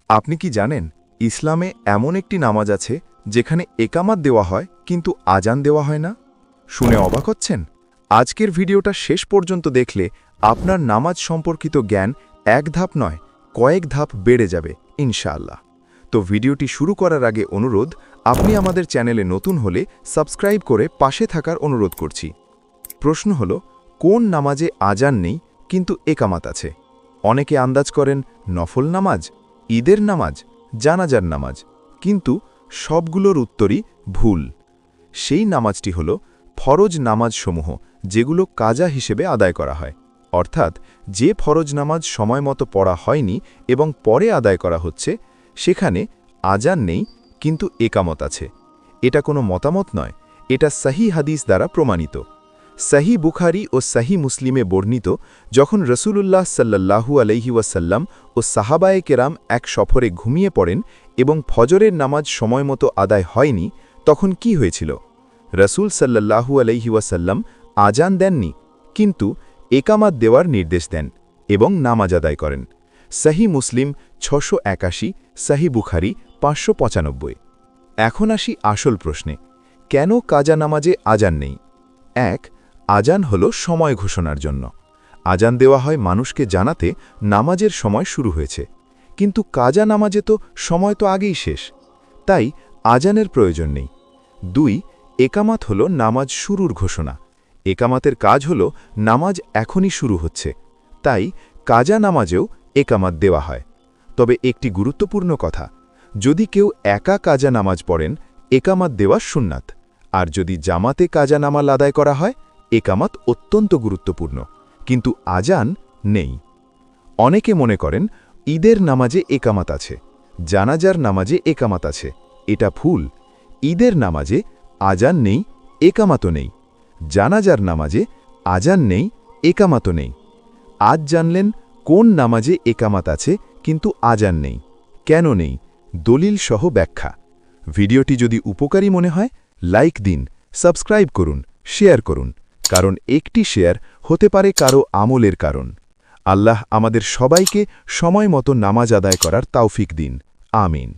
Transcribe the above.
আপনি কি জানেন ইসলামে এমন একটি নামাজ আছে যেখানে একামাত দেওয়া হয় কিন্তু আজান দেওয়া হয় না? শুনে অবাক হচ্ছেন? আজকের ভিডিওটা শেষ পর্যন্ত দেখলে আপনার নামাজ সম্পর্কিত জ্ঞান এক ধাপ নয় কয়েক ধাপ বেড়ে যাবে ইনশাআল্লাহ। তো ভিডিওটি শুরু করার আগে অনুরোধ, আপনি আমাদের চ্যানেলে নতুন হলে সাবস্ক্রাইব করে পাশে থাকার অনুরোধ করছি। প্রশ্ন হল, কোন নামাজে আজান নেই কিন্তু একামাত আছে? অনেকে আন্দাজ করেন নফল নামাজ, ঈদের নামাজ, জানাজার নামাজ, কিন্তু সবগুলোর উত্তরই ভুল। সেই নামাজটি হল ফরজ নামাজসমূহ, যেগুলো কাজা হিসেবে আদায় করা হয়, অর্থাৎ যে ফরজ নামাজ সময়মতো পড়া হয়নি এবং পরে আদায় করা হচ্ছে, সেখানে আজান নেই কিন্তু একামত আছে। এটা কোনো মতামত নয়, এটা সহি হাদিস দ্বারা প্রমাণিত। সহি বুখারী ও সহি মুসলিমে বর্ণিত, যখন রসুলুল্লাহ সাল্লাল্লাহু আলাইহি ওয়াসাল্লাম ও সাহাবায়ে কেরাম এক সফরে ঘুমিয়ে পড়েন এবং ফজরের নামাজ সময়মতো আদায় হয়নি, তখন কি হয়েছিল? রসুল সাল্লাল্লাহু আলাইহি ওয়াসাল্লাম আজান দেননি, কিন্তু একামাত দেওয়ার নির্দেশ দেন এবং নামাজ আদায় করেন। সহি মুসলিম 681, সহি বুখারী 595। এখন আসি আসল প্রশ্নে, কেন কাজা নামাজে আজান নেই? 1. আজান হল সময় ঘোষণার জন্য। আজান দেওয়া হয় মানুষকে জানাতে নামাজের সময় শুরু হয়েছে, কিন্তু কাজা নামাজে তো সময় তো আগেই শেষ, তাই আজানের প্রয়োজন নেই। 2. একামাত হল নামাজ শুরুর ঘোষণা। একামাতের কাজ হল নামাজ এখনই শুরু হচ্ছে, তাই কাজা নামাজেও একামাত দেওয়া হয়। তবে একটি গুরুত্বপূর্ণ কথা, যদি কেউ একা কাজা নামাজ পড়েন, একামাত দেওয়া সুন্নাত, আর যদি জামাতে কাজা নামাজ আদায় করা হয়, একামাত অত্যন্ত গুরুত্বপূর্ণ, কিন্তু আজান নেই। অনেকে মনে করেন ঈদের নামাজে একামাত আছে, জানাজার নামাজে একামাত আছে। এটা ভুল। ঈদের নামাজে আজান নেই, একামাতও নেই। জানাজার নামাজে আজান নেই, একামাতও নেই। আজ জানলেন কোন নামাজে একামাত আছে কিন্তু আজান নেই, কেন নেই, দলিল সহ ব্যাখ্যা। ভিডিওটি যদি উপকারী মনে হয়, লাইক দিন, সাবস্ক্রাইব করুন, শেয়ার করুন, কারণ একটি শেয়ার হতে পারে কারো আমলের কারণ। আল্লাহ আমাদের সবাইকে সময় মতো নামাজ আদায় করার তৌফিক দিন। আমিন।